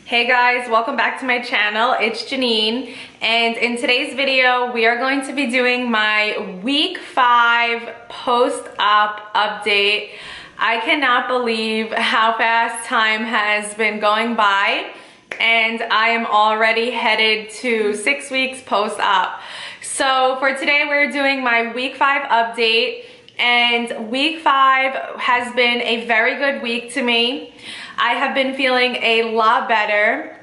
Hey guys, welcome back to my channel. It's Janine, and in today's video we are going to be doing my week 5 post-op update. I cannot believe how fast time has been going by, and I am already headed to 6 weeks post-op. So for today we're doing my week 5 update, and week 5 has been a very good week to me. I have been feeling a lot better.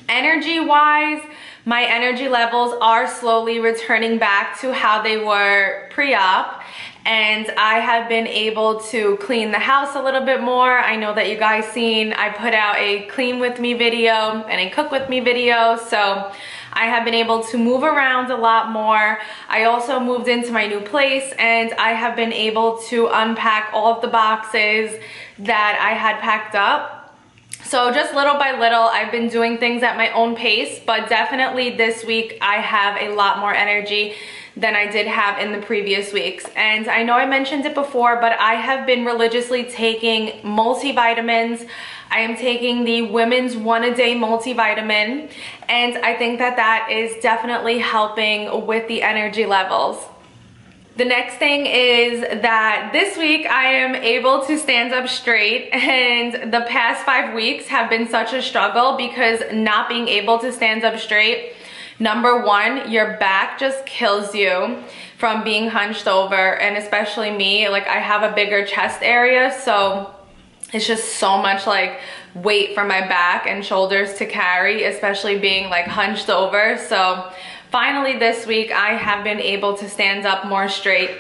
Energy-wise, my energy levels are slowly returning back to how they were pre-op, and I have been able to clean the house a little bit more. I know that you guys seen I put out a clean with me video and a cook with me video, so I have been able to move around a lot more. I also moved into my new place, and I have been able to unpack all of the boxes that I had packed up. So just little by little, I've been doing things at my own pace, but definitely this week I have a lot more energy than I did have in the previous weeks. And I know I mentioned it before, but I have been religiously taking multivitamins. I am taking the Women's 1-A-Day multivitamin, and I think that that is definitely helping with the energy levels. The next thing is that this week I am able to stand up straight, and the past 5 weeks have been such a struggle because not being able to stand up straight, number one, your back just kills you from being hunched over, and especially me, like I have a bigger chest area, so it's just so much like weight for my back and shoulders to carry, especially being like hunched over. So finally this week I have been able to stand up more straight,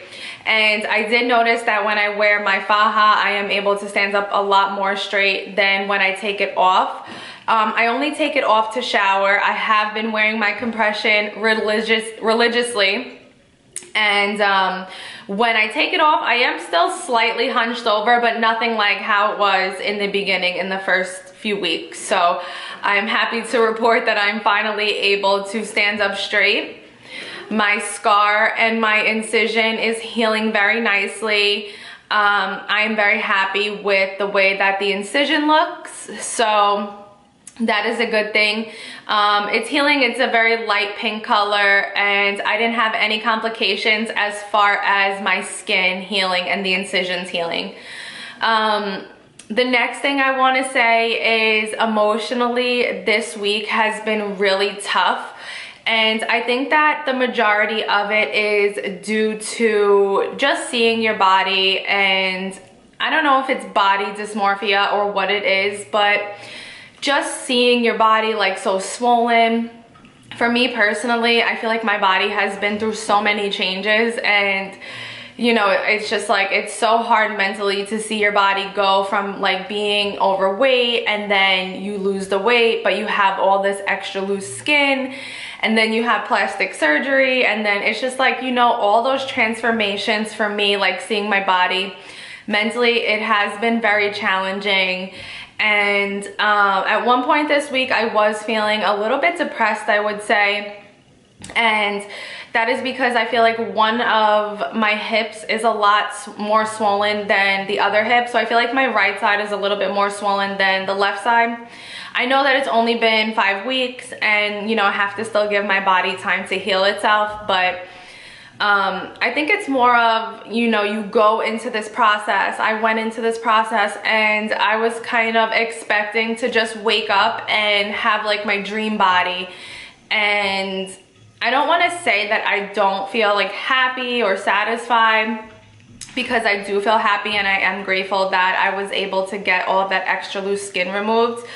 and I did notice that when I wear my faja, I am able to stand up a lot more straight than when I take it off. I only take it off to shower. I have been wearing my compression religiously, and when I take it off, I am still slightly hunched over, but nothing like how it was in the beginning in the first few weeks. So I'm happy to report that I'm finally able to stand up straight. My scar and my incision is healing very nicely. I'm very happy with the way that the incision looks, so that is a good thing. It's healing. It's a very light pink color, and I didn't have any complications as far as my skin healing and the incisions healing. The next thing I want to say is emotionally, this week has been really tough, and I think that the majority of it is due to just seeing your body, and I don't know if it's body dysmorphia or what it is, but just seeing your body like so swollen. For me personally, I feel like my body has been through so many changes, and you know, it's just like it's so hard mentally to see your body go from like being overweight, and then you lose the weight, but you have all this extra loose skin, and then you have plastic surgery, and then it's just like, you know, all those transformations for me, like seeing my body mentally, it has been very challenging. And at one point this week I was feeling a little bit depressed, I would say, and that is because I feel like one of my hips is a lot more swollen than the other hip. So I feel like my right side is a little bit more swollen than the left side. I know that it's only been 5 weeks, and you know, I have to still give my body time to heal itself, but I think it's more of, you know, you go into this process. I went into this process and I was kind of expecting to just wake up and have like my dream body, and I don't want to say that I don't feel like happy or satisfied, because I do feel happy, and I am grateful that I was able to get all of that extra loose skin removed.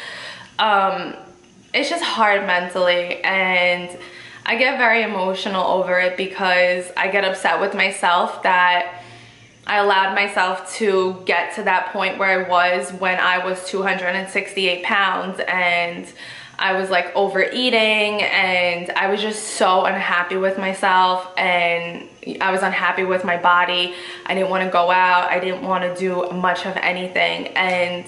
It's just hard mentally, and I get very emotional over it because I get upset with myself that I allowed myself to get to that point where I was when I was 268 pounds, and I was like overeating, and I was just so unhappy with myself, and I was unhappy with my body. I didn't want to go out. I didn't want to do much of anything, and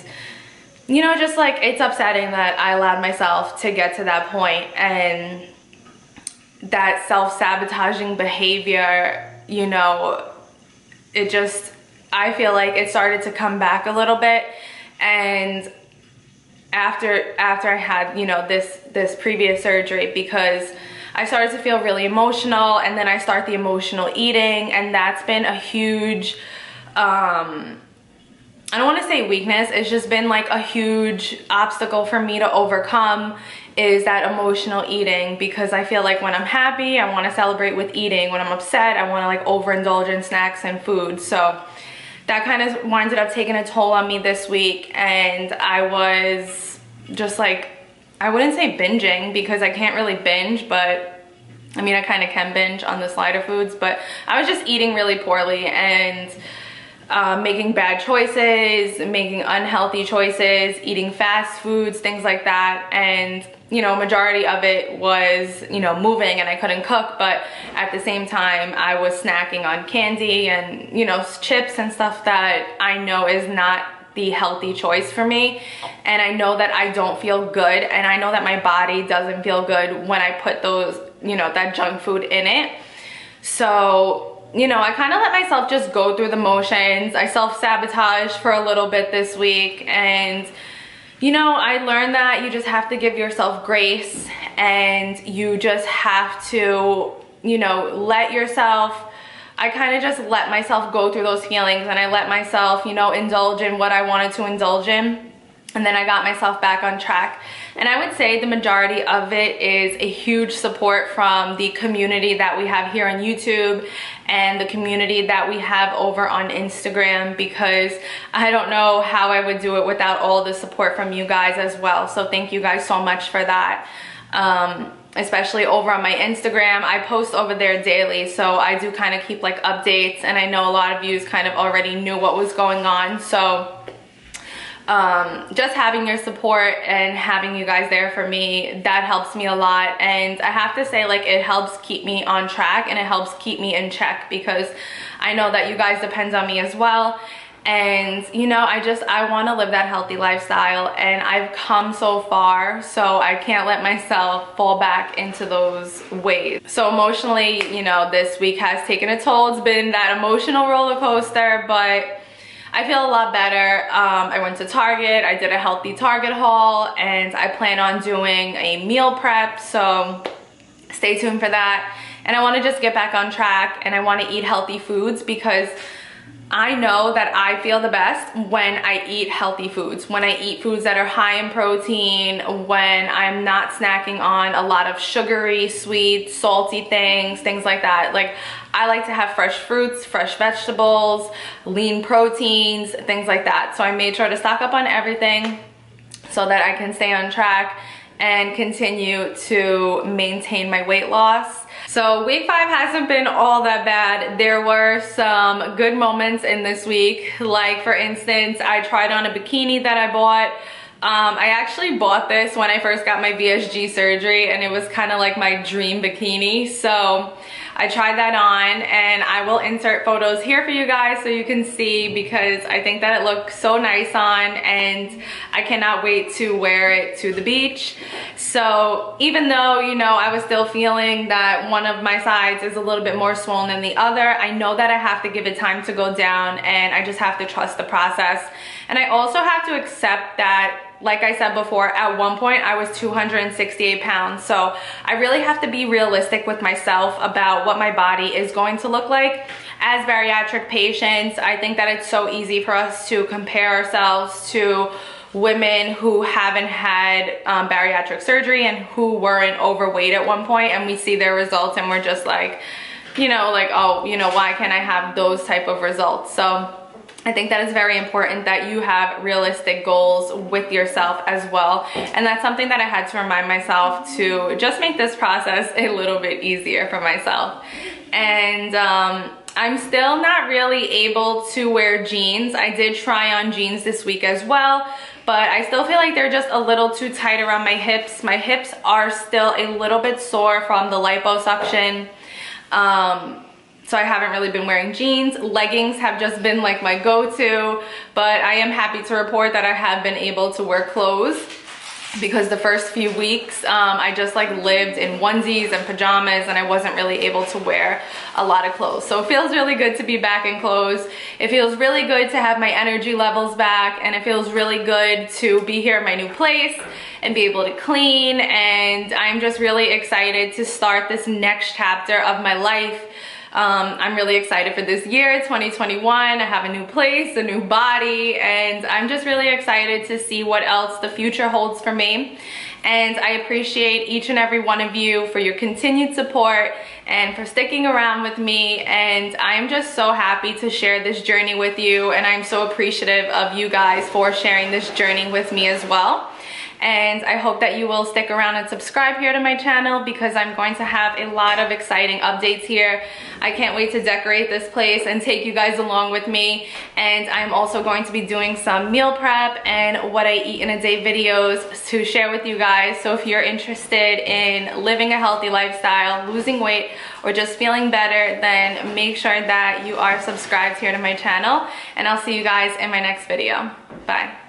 you know, just like it's upsetting that I allowed myself to get to that point, and that self-sabotaging behavior, you know, it just, I feel like it started to come back a little bit, and after I had, you know, this previous surgery, because I started to feel really emotional, and then I start the emotional eating, and that's been a huge, I don't want to say weakness, it's just been like a huge obstacle for me to overcome, is that emotional eating, because I feel like when I'm happy, I want to celebrate with eating. When I'm upset, I want to like overindulge in snacks and food. So that kind of winded up taking a toll on me this week, and I was just like, I wouldn't say binging, because I can't really binge, but I mean, I kind of can binge on the slider foods, but I was just eating really poorly and making bad choices, making unhealthy choices, eating fast foods, things like that. And, you know, majority of it was, you know, moving, and I couldn't cook, but at the same time, I was snacking on candy and, you know, chips and stuff that I know is not the healthy choice for me. And I know that I don't feel good, and I know that my body doesn't feel good when I put those, you know, that junk food in it. So, you know, I kind of let myself just go through the motions. I self-sabotaged for a little bit this week, and you know, I learned that you just have to give yourself grace, and you just have to, you know, let yourself, I kind of just let myself go through those feelings, and I let myself, you know, indulge in what I wanted to indulge in. And then I got myself back on track. And I would say the majority of it is a huge support from the community that we have here on YouTube and the community that we have over on Instagram, because I don't know how I would do it without all the support from you guys as well. So thank you guys so much for that. Especially over on my Instagram, I post over there daily, so I do kind of keep like updates, and I know a lot of you kind of already knew what was going on. So just having your support and having you guys there for me, that helps me a lot. And I have to say, like, it helps keep me on track, and it helps keep me in check, because I know that you guys depend on me as well. And you know, I want to live that healthy lifestyle, and I've come so far, so I can't let myself fall back into those ways. So emotionally, you know, this week has taken a toll. It's been that emotional roller coaster, but I feel a lot better. I went to Target, I did a healthy Target haul, and I plan on doing a meal prep, so stay tuned for that. And I want to just get back on track, and I want to eat healthy foods, because I know that I feel the best when I eat healthy foods, when I eat foods that are high in protein, when I'm not snacking on a lot of sugary, sweet, salty things like that. Like, I like to have fresh fruits, fresh vegetables, lean proteins, things like that. So I made sure to stock up on everything so that I can stay on track and continue to maintain my weight loss. So week 5 hasn't been all that bad. There were some good moments in this week. Like, for instance, I tried on a bikini that I bought. I actually bought this when I first got my VSG surgery, and it was kind of like my dream bikini. So I tried that on, and I will insert photos here for you guys so you can see, because I think that it looks so nice on, and I cannot wait to wear it to the beach. So even though, you know, I was still feeling that one of my sides is a little bit more swollen than the other, I know that I have to give it time to go down, and I just have to trust the process. And I also have to accept that, like I said before, at one point I was 268 pounds. So I really have to be realistic with myself about what my body is going to look like. As bariatric patients, I think that it's so easy for us to compare ourselves to women who haven't had bariatric surgery and who weren't overweight at one point, and we see their results and we're just like, you know, like, oh, you know, why can't I have those type of results? So I think that it's very important that you have realistic goals with yourself as well. And that's something that I had to remind myself to just make this process a little bit easier for myself. And I'm still not really able to wear jeans. I did try on jeans this week as well, but I still feel like they're just a little too tight around my hips. My hips are still a little bit sore from the liposuction. So I haven't really been wearing jeans. Leggings have just been like my go-to, but I am happy to report that I have been able to wear clothes. because the first few weeks I just like lived in onesies and pajamas, and I wasn't really able to wear a lot of clothes. So it feels really good to be back in clothes. It feels really good to have my energy levels back, and it feels really good to be here at my new place and be able to clean. And I'm just really excited to start this next chapter of my life. I'm really excited for this year, 2021. I have a new place, a new body, and I'm just really excited to see what else the future holds for me. And I appreciate each and every one of you for your continued support and for sticking around with me. And I'm just so happy to share this journey with you, and I'm so appreciative of you guys for sharing this journey with me as well. And I hope that you will stick around and subscribe here to my channel, because I'm going to have a lot of exciting updates here. I can't wait to decorate this place and take you guys along with me. And I'm also going to be doing some meal prep and what I eat in a day videos to share with you guys. So if you're interested in living a healthy lifestyle, losing weight, or just feeling better, then make sure that you are subscribed here to my channel. And I'll see you guys in my next video. Bye.